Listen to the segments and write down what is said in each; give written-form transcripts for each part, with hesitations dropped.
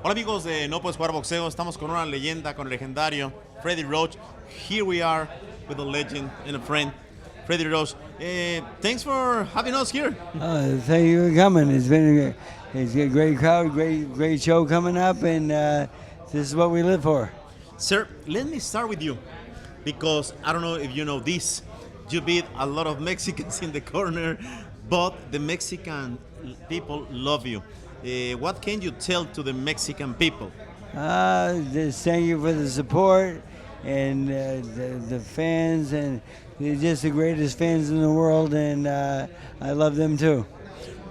Hola amigos de No Puedes Jugar Boxeo, estamos con una leyenda, con el legendario Freddy Roach. Here we are with a legend and a friend, Freddy Roach. Thanks for having us here. Thank you for coming. It's a great crowd, great show coming up, and this is what we live for. Sir, let me start with you, because I don't know if you know this. You beat a lot of Mexicans in the corner, but the Mexican people love you. What can you tell to the Mexican people? Just thank you for the support and the fans, and they're just the greatest fans in the world, and I love them too.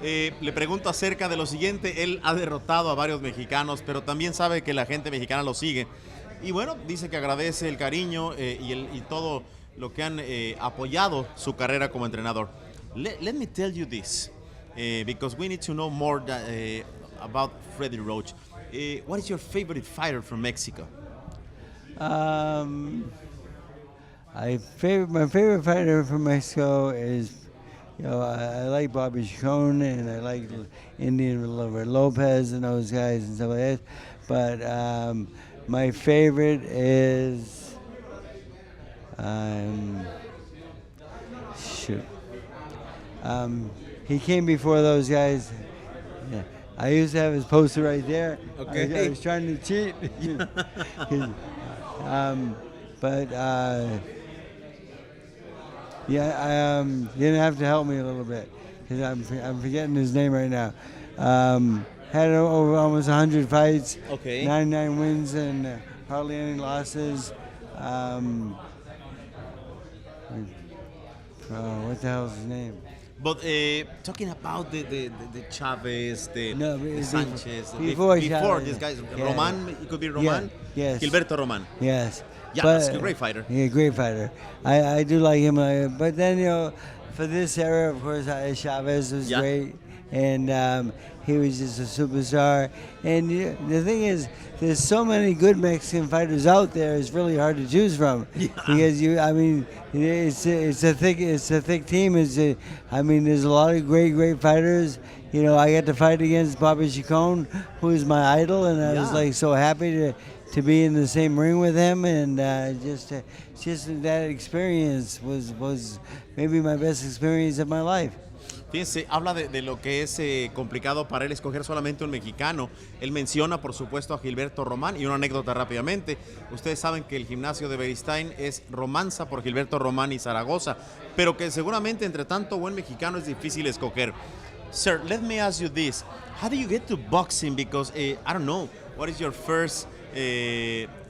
Le pregunto acerca de lo siguiente. Él ha derrotado a varios mexicanos, pero también sabe que la gente mexicana lo sigue. Y bueno, dice que agradece el cariño y todo lo que han apoyado su carrera como entrenador. Let me tell you this, because we need to know more about Freddy Roach. What is your favorite fighter from Mexico? My favorite fighter from Mexico is, I like Bobby Chacon, and I like Indian Lopez and those guys and stuff like that. But my favorite is, he came before those guys. Yeah. I used to have his poster right there. Okay. I was trying to cheat. But you're gonna have to help me a little bit, because I'm forgetting his name right now. Had over almost 100 fights, Okay. 99 wins, and hardly any losses. What the hell's his name? But talking about the Chavez, the Sanchez, before before Chavez, these guys, yeah. Roman, it could be Roman? Yeah, yes. Gilberto Roman. Yes. Yeah, he's a great fighter. Yeah, great fighter. I do like him. But then, for this era, of course, Chavez was great. And he was just a superstar. And the thing is, there's so many good Mexican fighters out there. It's really hard to choose from, because it's a thick team. There's a lot of great fighters. I got to fight against Bobby Chacon, who is my idol, and I was so happy to be in the same ring with him, and just that experience was maybe my best experience of my life. Fíjense, habla de lo que es complicado para él escoger solamente un mexicano. Él menciona, por supuesto, a Gilberto Román, y una anécdota rápidamente. Ustedes saben que el gimnasio de Beristain es Romanza por Gilberto Román y Zaragoza, pero que seguramente entre tanto buen mexicano es difícil escoger. Sir, let me ask you this. How do you get to boxing? Because, I don't know, what is your first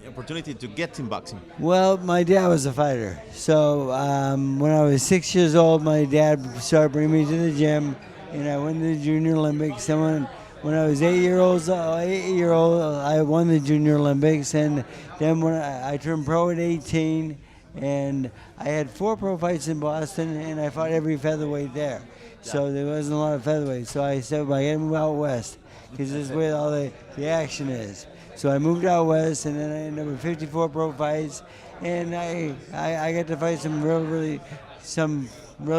opportunity to get in boxing? Well, my dad was a fighter. So when I was 6 years old, my dad started bringing me to the gym, and I went to the Junior Olympics. And when I was 8 years old, I won the Junior Olympics. And then when I turned pro at 18, and I had 4 pro fights in Boston, and I fought every featherweight there. So there wasn't a lot of featherweight. So I said, well, I got to move out west, because this is where all the action is. So I moved out west, and then I ended up with 54 pro fights, and I got to fight some really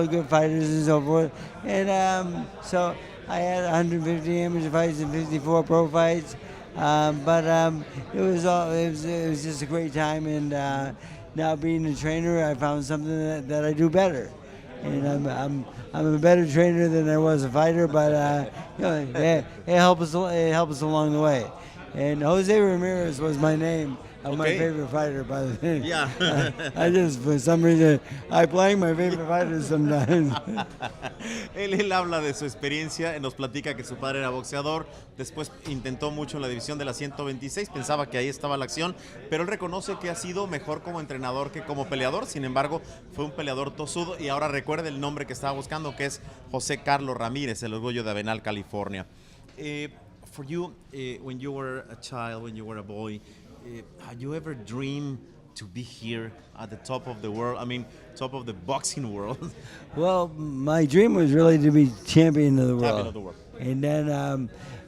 good fighters and so forth. And so I had 150 amateur fights and 54 pro fights. But it was just a great time, and now being a trainer, I found something that I do better. And I'm a better trainer than I was a fighter, but it helps us along the way. And Jose Ramirez was my name of my favorite fighter, by the way. Yeah. I just, for some reason, I blank my favorite fighters sometimes. Él habla de su experiencia, nos platica que su padre era boxeador, después intentó mucho en la división de la 126, pensaba que ahí estaba la acción, pero él reconoce que ha sido mejor como entrenador que como peleador. Sin embargo, fue un peleador tosudo, y ahora recuerda el nombre que estaba buscando, que es José Carlos Ramírez, el orgullo de Avenal, California. For you, when you were a child, when you were a boy, had you ever dreamed to be here at the top of the world? I mean, top of the boxing world. Well, my dream was really to be champion of the world. Champion of the world. And then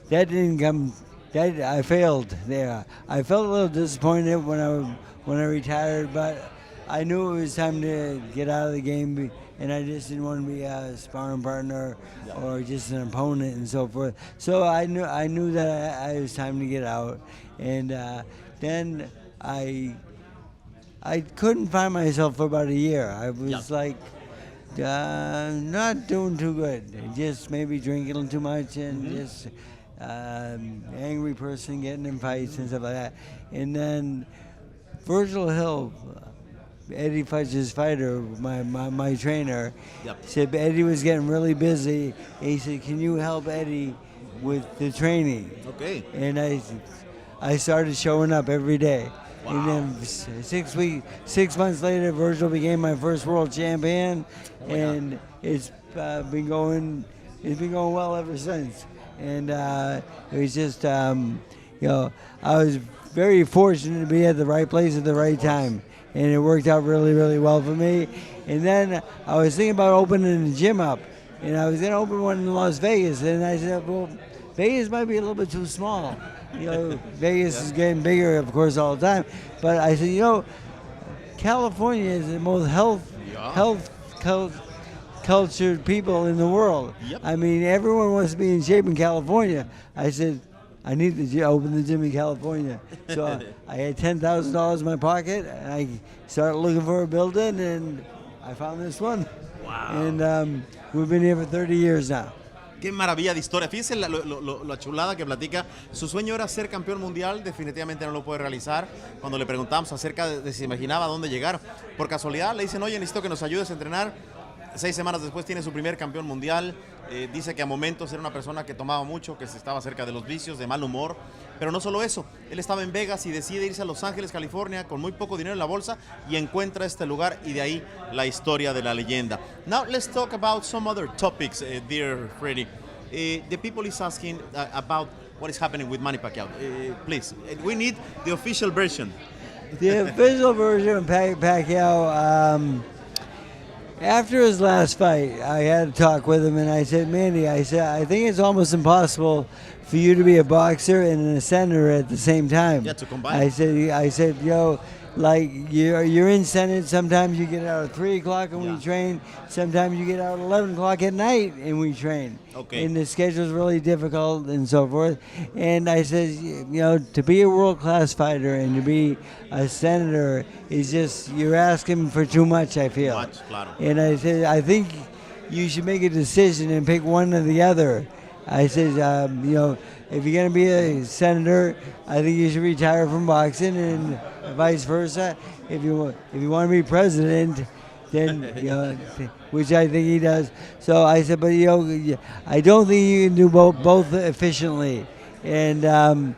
that didn't come. I failed there. I felt a little disappointed when I retired, but I knew it was time to get out of the game and I just didn't want to be a sparring partner or just an opponent and so forth. So I knew that it was time to get out, and then I couldn't find myself for about a year. I was like not doing too good, just maybe drinking too much and just angry person getting in fights and stuff like that. And then Virgil Hill, Eddie Fudge's fighter, my trainer, said Eddie was getting really busy. He said, "Can you help Eddie with the training?" Okay. And I started showing up every day. Wow. And then 6 months later, Virgil became my first world champion, and it's been going well ever since. And it was just, I was very fortunate to be at the right place at the right time, and it worked out really, really well for me. And then I was thinking about opening a gym up, and I was going to open one in Las Vegas, and I said, well, Vegas might be a little bit too small. Vegas is getting bigger, of course, all the time. But I said, California is the most cultured people in the world. Yep. I mean, everyone wants to be in shape in California. I said, I need to open the gym in California. So I had $10,000 in my pocket, and I started looking for a building, and I found this one. Wow. And we've been here for 30 years now. Qué maravilla de historia. Fíjense la chulada que platica. Su sueño era ser campeón mundial. Definitivamente no lo puede realizar. Cuando le preguntamos acerca de si imaginaba dónde llegar, por casualidad le dicen, oye, necesito que nos ayudes a entrenar. 6 semanas después tiene su primer campeón mundial. Dice que a momentos era una persona que tomaba mucho, que se estaba cerca de los vicios, de mal humor. Pero no solo eso, él estaba en Vegas y decide irse a Los Ángeles, California, con muy poco dinero en la bolsa, y encuentra este lugar, y de ahí la historia de la leyenda. Now let's talk about some other topics, dear Freddy. The people is asking about what is happening with Manny Pacquiao. Please, we need the official version. The official version of Pacquiao, after his last fight, I had a talk with him, and I said, Manny, I think it's almost impossible for you to be a boxer and a senator at the same time. Yeah, to combine. I said, like you're in Senate. Sometimes you get out at 3 o'clock and we train. Sometimes you get out at 11 o'clock at night and we train. Okay. And the schedule's really difficult and so forth. And I said, to be a world-class fighter and to be a senator is just, you're asking for too much, I feel. Much, claro. And I said, I think you should make a decision and pick one or the other. I said, if you're going to be a senator, I think you should retire from boxing, and vice versa. If you want to be president, then which I think he does. So I said, but I don't think you can do both efficiently. And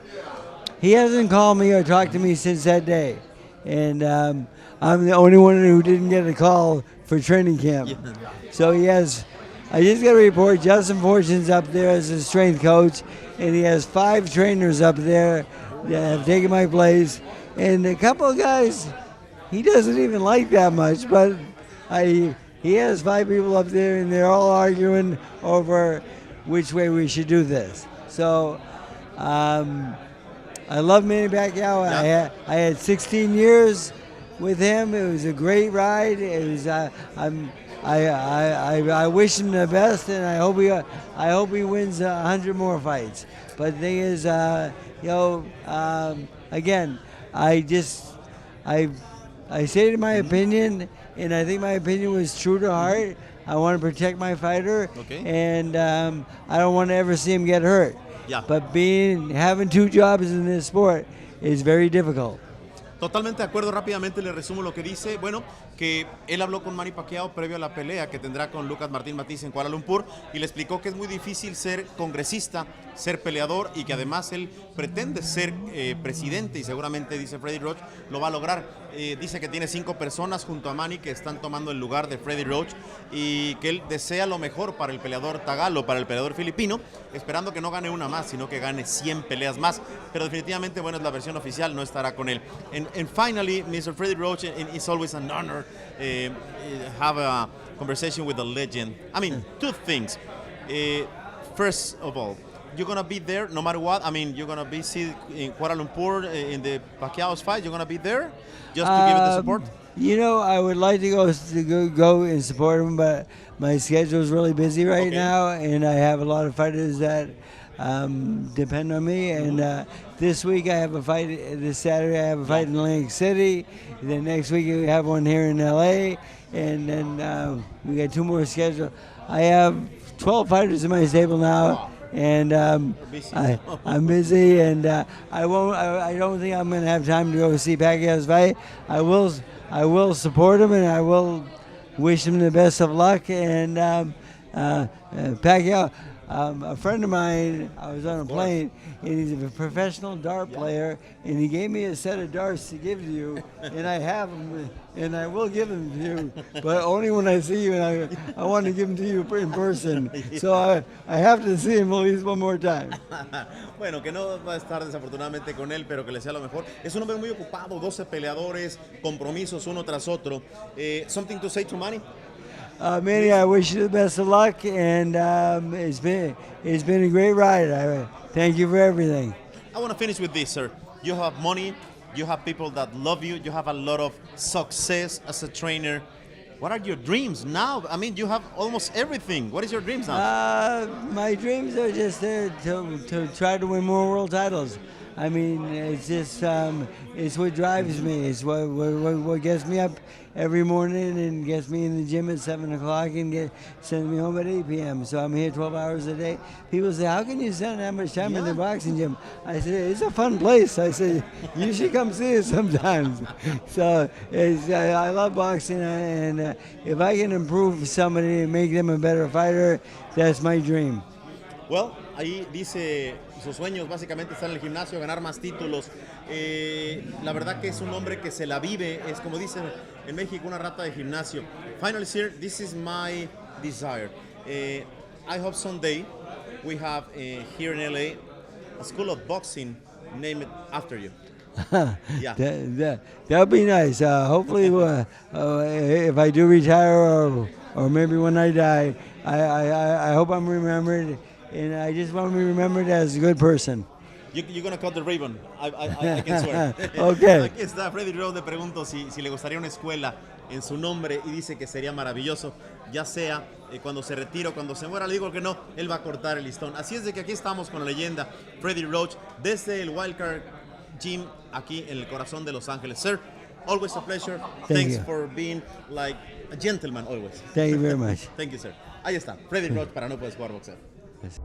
he hasn't called me or talked to me since that day. And I'm the only one who didn't get a call for training camp. So he has. I just got to report, Justin Fortune's up there as a strength coach, and he has 5 trainers up there that have taken my place. And a couple of guys he doesn't even like that much, but he has 5 people up there, and they're all arguing over which way we should do this. So I love Manny Pacquiao. Yeah. I had 16 years with him. It was a great ride. It was I wish him the best, and I hope he wins 100 more fights. But the thing is, again, I stated my opinion, and I think my opinion was true to heart. I want to protect my fighter, and I don't want to ever see him get hurt. Yeah. But having 2 jobs in this sport is very difficult. Totalmente de acuerdo. Rápidamente le resumo lo que dice. Bueno, que él habló con Manny Pacquiao previo a la pelea que tendrá con Lucas Martín Matthysee en Kuala Lumpur, y le explicó que es muy difícil ser congresista, ser peleador, y que además él pretende ser presidente, y seguramente, dice Freddy Roach, lo va a lograr. Dice que tiene 5 personas junto a Manny que están tomando el lugar de Freddy Roach, y que él desea lo mejor para el peleador tagalo, para el peleador filipino, esperando que no gane una más, sino que gane 100 peleas más. Pero definitivamente, bueno, es la versión oficial, no estará con él. And finally, Mr. Freddy Roach, it's always an honor have a conversation with a legend. I mean, 2 things. First of all, you're gonna be there no matter what. I mean, you're gonna be in Kuala Lumpur in the Pacquiao's fight. You're gonna be there just to give it the support. You know, I would like to go and support him, but my schedule is really busy right now, and I have a lot of fighters that depend on me. And this week I have a fight. This Saturday I have a fight in Atlantic City. Then next week we have one here in LA, and then we got 2 more scheduled. I have 12 fighters in my stable now. And I'm busy, and I don't think I'm going to have time to go see Pacquiao's fight. I will support him, and I will wish him the best of luck. And Pacquiao, a friend of mine, I was on a plane, and he's a professional dart player, and he gave me a set of darts to give to you, and I have them, and I will give them to you, but only when I see you, and I want to give them to you in person. So I have to see him at least one more time. Bueno, que no va a estar desafortunadamente con él, pero que le sea lo mejor. Es un hombre muy ocupado, 12 peleadores, compromisos uno tras otro. Something to say to Manny? Manny, I wish you the best of luck, and it's been a great ride. Thank you for everything. I want to finish with this, sir. You have money, you have people that love you, you have a lot of success as a trainer. What are your dreams now? I mean, you have almost everything. What is your dreams now? My dreams are just to try to win more world titles. I mean, it's just it's what drives me. It's what gets me up every morning and gets me in the gym at 7 o'clock and sends me home at 8 p.m. So I'm here 12 hours a day. People say, how can you spend that much time in the boxing gym? I said, it's a fun place. I said, you should come see it sometimes. So I love boxing, and if I can improve somebody and make them a better fighter, that's my dream. Well, ahí dice sus sueños básicamente están en el gimnasio, ganar más títulos. La verdad que es un hombre que se la vive, es como dicen en México, una rata de gimnasio. Finally, sir, this is my desire. I hope someday we have here in LA a school of boxing named after you. Yeah. That would be nice. Hopefully, if I do retire or maybe when I die, I hope I'm remembered. And I just want to be remembered as a good person. You're going to cut the ribbon. I can swear. Okay. Aquí está Freddy Roach. Le pregunto si le gustaría una escuela en su nombre y dice que sería maravilloso, ya sea cuando se retire o cuando se muera. Le digo que no, él va a cortar el listón. Así es de que aquí estamos con la leyenda Freddy Roach desde el Wildcard Gym aquí en el corazón de Los Ángeles. Sir, always a pleasure. Thanks for being like a gentleman always. Thank you very much. Thank you, sir. Ahí está, Freddy Roach para No Puedes Jugar Boxeo. Yes.